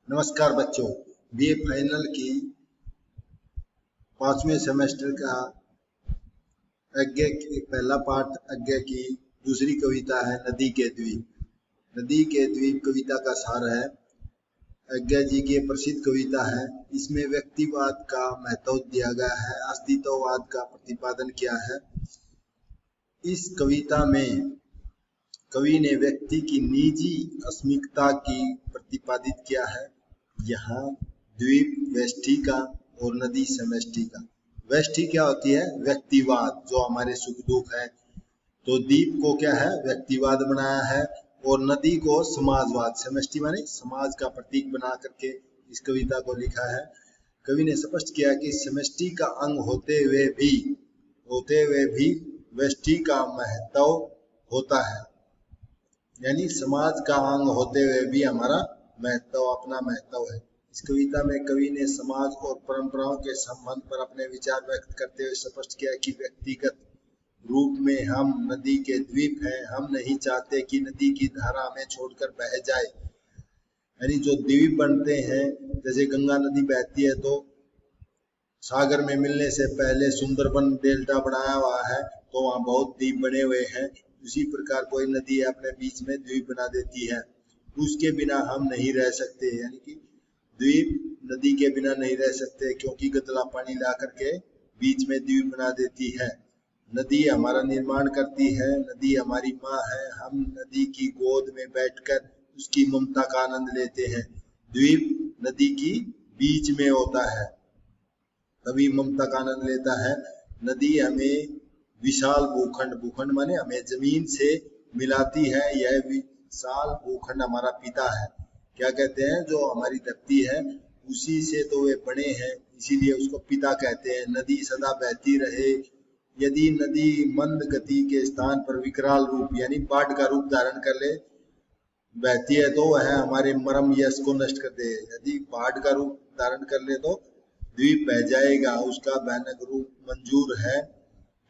नमस्कार बच्चों, BA final की 5वें सेमेस्टर का अज्ञे की पहला पाठ अज्ञे की दूसरी कविता है नदी के द्वीप। नदी के द्वीप कविता का सार है। अज्ञे जी की प्रसिद्ध कविता है। इसमें व्यक्तिवाद का महत्व दिया गया है, अस्तित्ववाद का प्रतिपादन किया है। इस कविता में कवि ने व्यक्ति की निजी अस्मिकता की प्रतिपादित किया है। यहाँ द्वीप व्यष्टि का और नदी समष्टि का। व्यष्टि क्या होती है? व्यक्तिवाद, जो हमारे सुख दुख है। तो द्वीप को क्या है? व्यक्तिवाद बनाया है, और नदी को समाजवाद, समष्टि माने समाज का प्रतीक बना करके इस कविता को लिखा है। कवि ने स्पष्ट किया कि समष्टि का अंग होते हुए भी व्यष्टि का महत्व होता है। यानी समाज का अंग होते हुए भी हमारा महत्व, अपना महत्व है। इस कविता में कवि ने समाज और परंपराओं के संबंध पर अपने विचार व्यक्त करते हुए स्पष्ट किया कि व्यक्तिगत रूप में हम नदी के द्वीप हैं। हम नहीं चाहते कि नदी की धारा हमें छोड़कर बह जाए। यानी जो द्वीप बनते हैं, जैसे गंगा नदी बहती है तो सागर में मिलने से पहले सुंदरबन डेल्टा बनाया हुआ है, तो वहाँ बहुत द्वीप बने हुए हैं। उसी प्रकार कोई नदी अपने बीच में द्वीप बना देती है, उसके बिना हम नहीं रह सकते। यानी कि द्वीप नदी के बिना नहीं रह सकते, क्योंकि गतला पानी ला करके बीच में द्वीप बना देती है। नदी हमारा निर्माण करती है, नदी हमारी माँ है। हम नदी की गोद में बैठकर उसकी ममता का आनंद लेते हैं। द्वीप नदी की बीच में होता है, तभी ममता का आनंद लेता है। नदी हमें विशाल भूखंड माने हमें जमीन से मिलाती है। यह विशाल भूखंड हमारा पिता है। क्या कहते हैं? जो हमारी धरती है उसी से तो वे बने हैं, इसीलिए उसको पिता कहते हैं। नदी सदा बहती रहे। यदि नदी मंद गति के स्थान पर विकराल रूप यानी बाढ़ का रूप धारण कर ले, बहती है, तो वह हमारे मरम यश को नष्ट कर दे। यदि बाढ़ का रूप धारण कर ले तो द्वीप बह जाएगा। उसका भयानक रूप मंजूर है,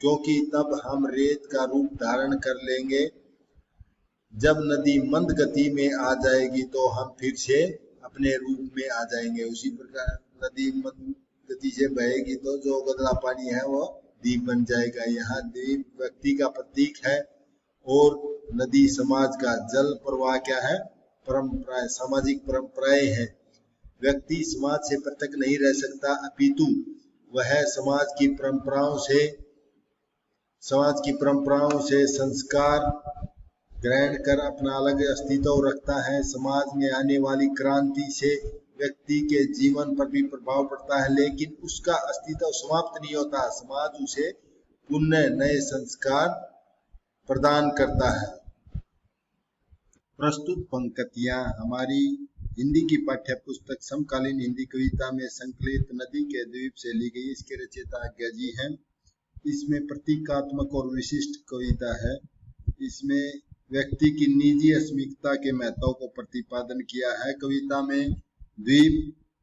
क्योंकि तब हम रेत का रूप धारण कर लेंगे। जब नदी मंद गति में आ जाएगी तो हम फिर से अपने रूप में आ जाएंगे। उसी प्रकार नदी मंद गति से बहेगी तो जो गदला पानी है वो द्वीप बन जाएगा। यहाँ द्वीप व्यक्ति का प्रतीक है और नदी समाज का। जल प्रवाह क्या है? परंपराएं, सामाजिक परंपराएं हैं। व्यक्ति समाज से पृथक नहीं रह सकता, अपितु वह समाज की परंपराओं से संस्कार ग्रहण कर अपना अलग अस्तित्व रखता है। समाज में आने वाली क्रांति से व्यक्ति के जीवन पर भी प्रभाव पड़ता है, लेकिन उसका अस्तित्व समाप्त नहीं होता। समाज उसे पुनः नए संस्कार प्रदान करता है। प्रस्तुत पंक्तियां हमारी हिंदी की पाठ्य पुस्तक समकालीन हिंदी कविता में संकलित नदी के द्वीप से ली गई। इसके रचयिता अज्ञा जी हैं। इसमें प्रतीकात्मक और विशिष्ट कविता है। इसमें व्यक्ति की निजी अस्मिकता के महत्व को प्रतिपादन किया है। कविता में द्वीप,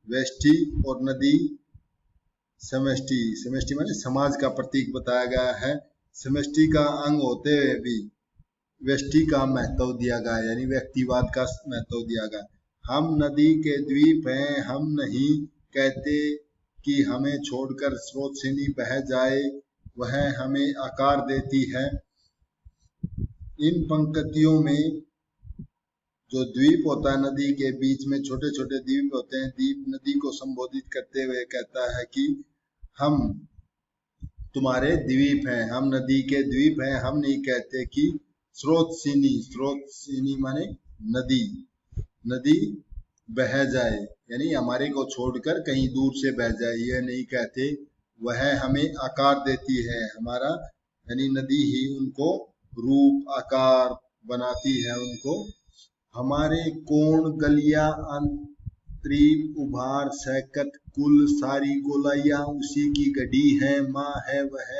व्यष्टि और नदी समष्टि माने समाज का प्रतीक बताया गया है। समष्टि का अंग होते हुए भी व्यष्टि का महत्व दिया गया, यानी व्यक्तिवाद का महत्व दिया गया। हम नदी के द्वीप हैं। हम नहीं कहते कि हमें छोड़कर स्रोतसिनी बह जाए, वह हमें आकार देती है। इन पंक्तियों में जो द्वीप होता है, नदी के बीच में छोटे छोटे द्वीप होते हैं। द्वीप नदी को संबोधित करते हुए कहता है कि हम तुम्हारे द्वीप हैं, हम नदी के द्वीप हैं। हम नहीं कहते कि स्रोतसिनी माने नदी बह जाए, यानी हमारे को छोड़कर कहीं दूर से बह जाए, यह नहीं कहते। वह हमें आकार देती है। हमारा यानी नदी ही उनको रूप आकार बनाती है उनको। हमारे कोण गलिया अंतरीप उभार सैकत कुल सारी गोलाइया उसी की गढ़ी है। माँ है वह,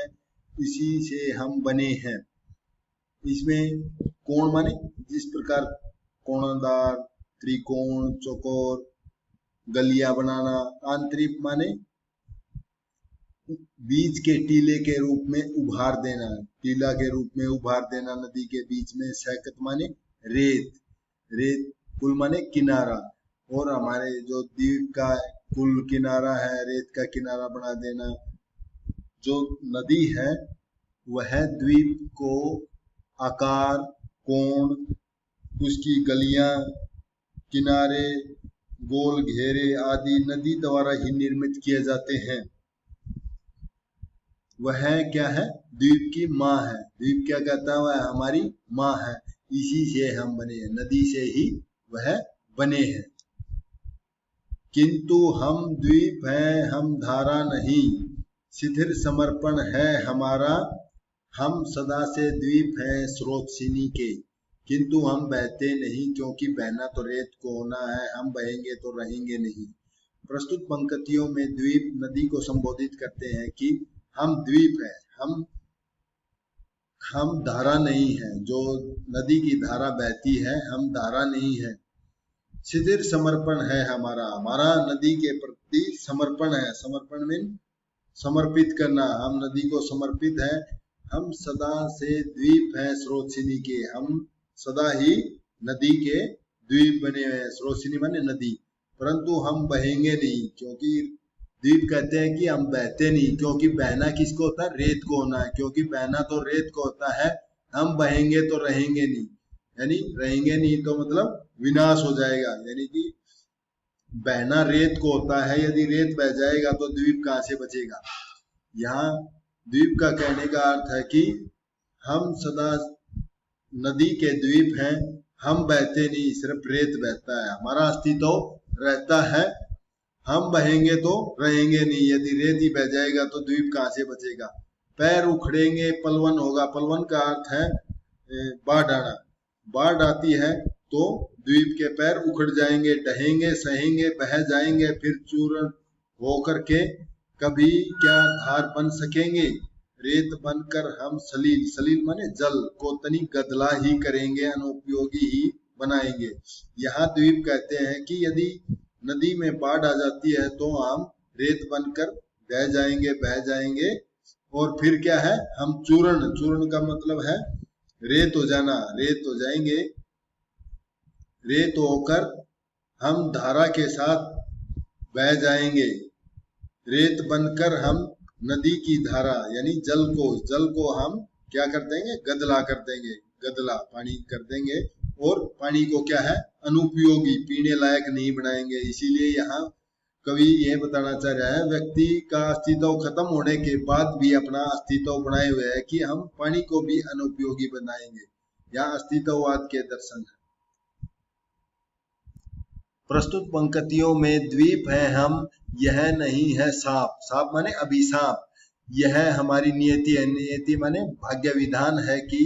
इसी से हम बने हैं। इसमें कोण माने जिस प्रकार कोणदार, त्रिकोण, चौकोर, गलिया बनाना। आंतरिक माने बीज के टीले के रूप में उभार देना, टीला के रूप में उभार देना नदी के बीच में। सैकत माने रेत, कुल माने किनारा, और हमारे जो द्वीप का कुल किनारा है, रेत का किनारा बना देना। जो नदी है वह द्वीप को आकार, कोण, उसकी गलियां, किनारे, गोल घेरे आदि नदी द्वारा ही निर्मित किए जाते हैं। वह क्या है? द्वीप की माँ है। द्वीप क्या कहता है? वह हमारी माँ है, इसी से हम बने हैं, नदी से ही वह बने हैं। किंतु हम द्वीप हैं, हम धारा नहीं, शिथिर समर्पण है हमारा, हम सदा से द्वीप हैं स्रोतसिनी के। किंतु हम बहते नहीं, क्योंकि बहना तो रेत को होना है, हम बहेंगे तो रहेंगे नहीं। प्रस्तुत पंक्तियों में द्वीप नदी को संबोधित करते हैं कि हम द्वीप हैं, हम धारा नहीं है। जो नदी की धारा बहती है, हम धारा नहीं है। शिथिर समर्पण है हमारा, हमारा नदी के प्रति समर्पण है। समर्पण मीन समर्पित करना, हम नदी को समर्पित है। हम सदा से द्वीप हैं स्रोतसिनी के, हम सदा ही नदी के द्वीप बने हुए हैं। स्रोतसिनी माने नदी, परंतु हम बहेंगे नहीं, क्योंकि द्वीप कहते हैं कि हम बहते नहीं, क्योंकि बहना किसको होता है? रेत को होना है, क्योंकि बहना तो रेत को होता है। हम बहेंगे तो रहेंगे नहीं, यानी रहेंगे नहीं तो मतलब विनाश हो जाएगा, यानी कि बहना रेत को होता है, यदि रेत बह जाएगा तो द्वीप कहाँ से बचेगा। यहाँ द्वीप का कहने का अर्थ है कि हम सदा नदी के द्वीप हैं, हम बहते नहीं, सिर्फ रेत बहता है, हमारा अस्तित्व रहता है। हम बहेंगे तो रहेंगे नहीं, यदि रेत ही बह जाएगा तो द्वीप कहाँ से बचेगा। पैर उखड़ेंगे पलवन होगा, पलवन का अर्थ है बाढ़ आना। बाढ़ आती है तो द्वीप के पैर उखड़ जाएंगे, ढहेंगे, सहेंगे, बह जाएंगे, फिर चूर्ण होकर के कभी क्या धार बन सकेंगे। रेत बनकर हम सलील, सलील माने जल को तनिक गदला ही करेंगे, अनुपयोगी ही बनाएंगे। यहाँ द्वीप कहते हैं कि यदि नदी में बाढ़ आ जाती है तो हम रेत बनकर बह जाएंगे और फिर क्या है? हम चूर्ण, चूर्ण का मतलब है रेत हो जाना, रेत हो जाएंगे। रेत होकर हम धारा के साथ बह जाएंगे। रेत बनकर हम नदी की धारा यानी जल को हम क्या कर देंगे? गदला कर देंगे, गदला पानी कर देंगे, और पानी को क्या है? अनुपयोगी, पीने लायक नहीं बनाएंगे। इसीलिए यहाँ कवि ये बताना चाह रहा है, व्यक्ति का अस्तित्व खत्म होने के बाद भी अपना अस्तित्व बनाए हुए है कि हम पानी को भी अनुपयोगी बनाएंगे। यहाँ अस्तित्ववाद के दर्शन है। प्रस्तुत पंक्तियों में द्वीप है हम, यह नहीं है साप। साप माने अभिशाप, यह हमारी नियति है। नियति माने भाग्य विधान है कि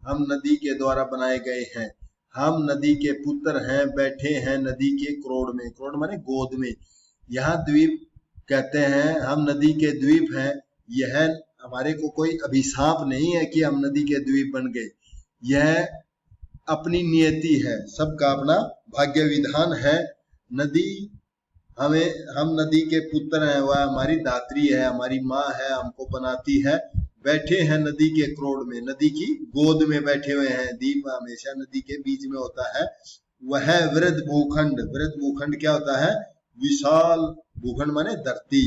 हम नदी के द्वारा बनाए गए हैं। हम नदी के पुत्र हैं, बैठे हैं नदी के क्रोड़ में। क्रोड़ माने गोद में। यहाँ द्वीप कहते हैं, हम नदी के द्वीप हैं। यह हमारे को कोई अभिशाप नहीं है कि हम नदी के द्वीप बन गए। यह अपनी नियति है, सबका अपना भाग्य विधान है। नदी हम नदी के पुत्र हैं, वह हमारी दात्री है, हमारी माँ है, हमको बनाती है। बैठे हैं नदी के क्रोड़ में, नदी की गोद में बैठे हुए हैं। द्वीप हमेशा नदी के बीच में होता है। वह वृद्ध भूखंड, वृद्ध भूखंड क्या होता है? विशाल भूखंड माने धरती,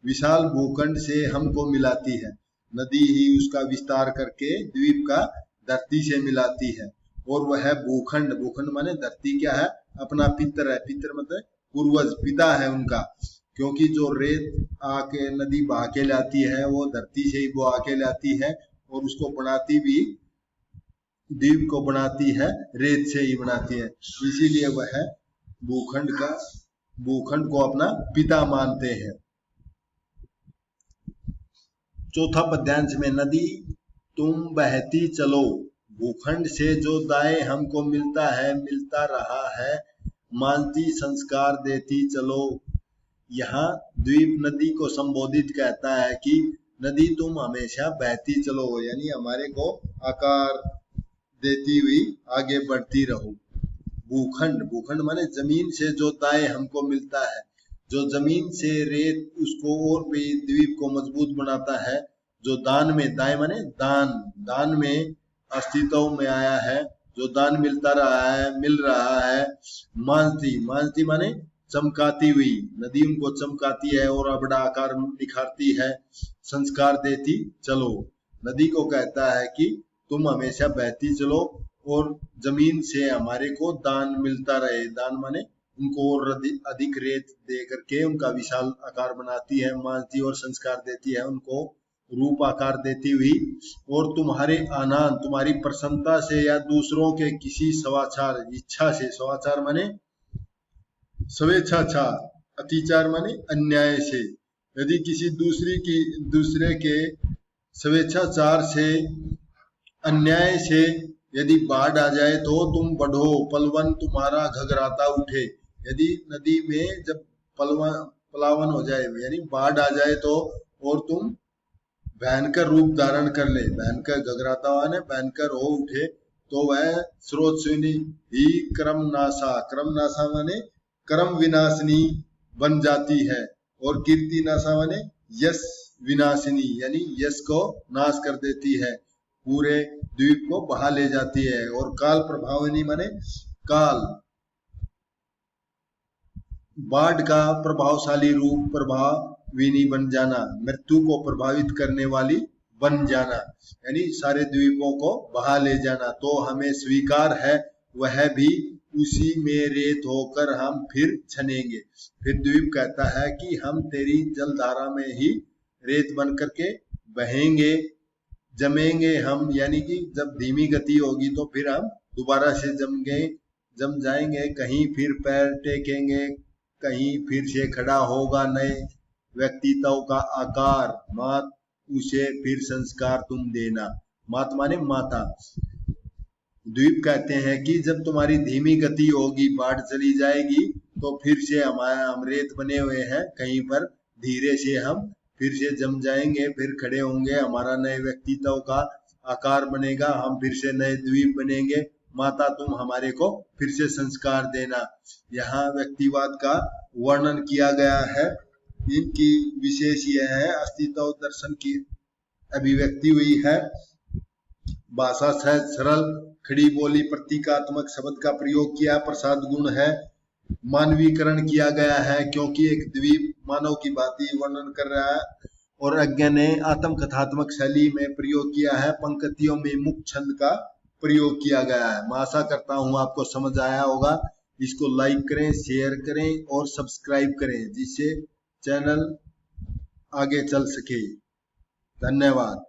विशाल भूखंड से हमको मिलाती है। नदी ही उसका विस्तार करके द्वीप का धरती से मिलाती है। और वह भूखंड, भूखंड माने धरती क्या है? अपना पितर है। पितर मतलब पूर्वज, पिता है उनका, क्योंकि जो रेत आके नदी बहा के लाती है वो धरती से ही वो आके लाती है, और उसको बनाती भी, द्वीप को बनाती है रेत से ही बनाती है। इसीलिए वह भूखंड को अपना पिता मानते हैं। चौथा पद्यांश में, नदी तुम बहती चलो, भूखंड से जो दाए हमको मिलता है, मिलता रहा है, मानती संस्कार देती चलो। यहाँ द्वीप नदी को संबोधित कहता है कि नदी तुम हमेशा बहती चलो, यानी हमारे को आकार देती हुई आगे बढ़ती रहो। भूखंड, भूखंड माने जमीन से जो दाए हमको मिलता है, जो जमीन से रेत उसको और भी द्वीप को मजबूत बनाता है। जो दान में, दाए माने दान, दान में अस्तित्व में आया है, जो दान मिलता रहा है, मिल रहा है। मानती, मानती माने चमकाती हुई, नदी उनको चमकाती है और बड़ा आकार निखारती है। संस्कार देती चलो, नदी को कहता है कि तुम हमेशा बहती चलो और जमीन से हमारे को दान मिलता रहे। दान माने उनको और अधिक रेत दे करके उनका विशाल आकार बनाती है, मानती और संस्कार देती है, उनको रूप आकार देती हुई। और तुम्हारे आनंद, तुम्हारी प्रसन्नता से या दूसरों के किसी स्वाचार इच्छा से, स्वाचार माने स्वेच्छाचार, अतिचार माने अन्याय से, यदि किसी दूसरे के स्वेच्छाचार से, अन्याय से यदि बाढ़ आ जाए तो तुम बढ़ो, पलवन तुम्हारा घगराता उठे। यदि नदी में जब पलावन हो जाए यानी बाढ़ आ जाए तो और तुम भयंकर रूप धारण कर ले, भयंकर घगराता हुआ ने भयंकर हो उठे, तो वह स्रोतस्विनी ही क्रमनाशा, क्रमनाशा माने कर्म विनाशिनी बन जाती है। और कीर्ति नाशा माने यश विनाशिनी यानी यश को नाश कर देती है, पूरे द्वीप को बहा ले जाती है। और काल प्रभाविनी माने काल, बाढ़ का प्रभावशाली रूप, प्रभाविनी बन जाना, मृत्यु को प्रभावित करने वाली बन जाना, यानी सारे द्वीपों को बहा ले जाना। तो हमें स्वीकार है, वह भी उसी में रेत होकर हम फिर छनेंगे। फिर द्वीप कहता है कि हम तेरी जलधारा में ही रेत बन करके बहेंगे, जमेंगे हम, यानी कि जब धीमी गति होगी तो फिर हम दोबारा से जम जाएंगे, कहीं फिर पैर टेकेंगे, कहीं फिर से खड़ा होगा नए व्यक्तित्व का आकार। मात उसे फिर संस्कार तुम देना, मात माने माता। द्वीप कहते हैं कि जब तुम्हारी धीमी गति होगी, बाढ़ चली जाएगी, तो फिर से हम रेत बने हुए हैं, कहीं पर धीरे से हम फिर से जम जाएंगे, फिर खड़े होंगे, हमारा नए व्यक्तित्व का आकार बनेगा, हम फिर से नए द्वीप बनेंगे। माता तुम हमारे को फिर से संस्कार देना। यहाँ व्यक्तिवाद का वर्णन किया गया है। इनकी विशेष यह है, अस्तित्व दर्शन की अभिव्यक्ति हुई है। भाषा सहज सरल, खड़ी बोली, प्रतीकात्मक शब्द का प्रयोग किया, प्रसाद गुण है। मानवीकरण किया गया है क्योंकि एक द्वीप मानव की भांति वर्णन कर रहा है। और अज्ञा ने आत्मकथात्मक शैली में प्रयोग किया है, पंक्तियों में मुक्त छंद का प्रयोग किया गया है। मैं आशा करता हूँ आपको समझ आया होगा। इसको लाइक करें, शेयर करें और सब्सक्राइब करें, जिससे चैनल आगे चल सके। धन्यवाद।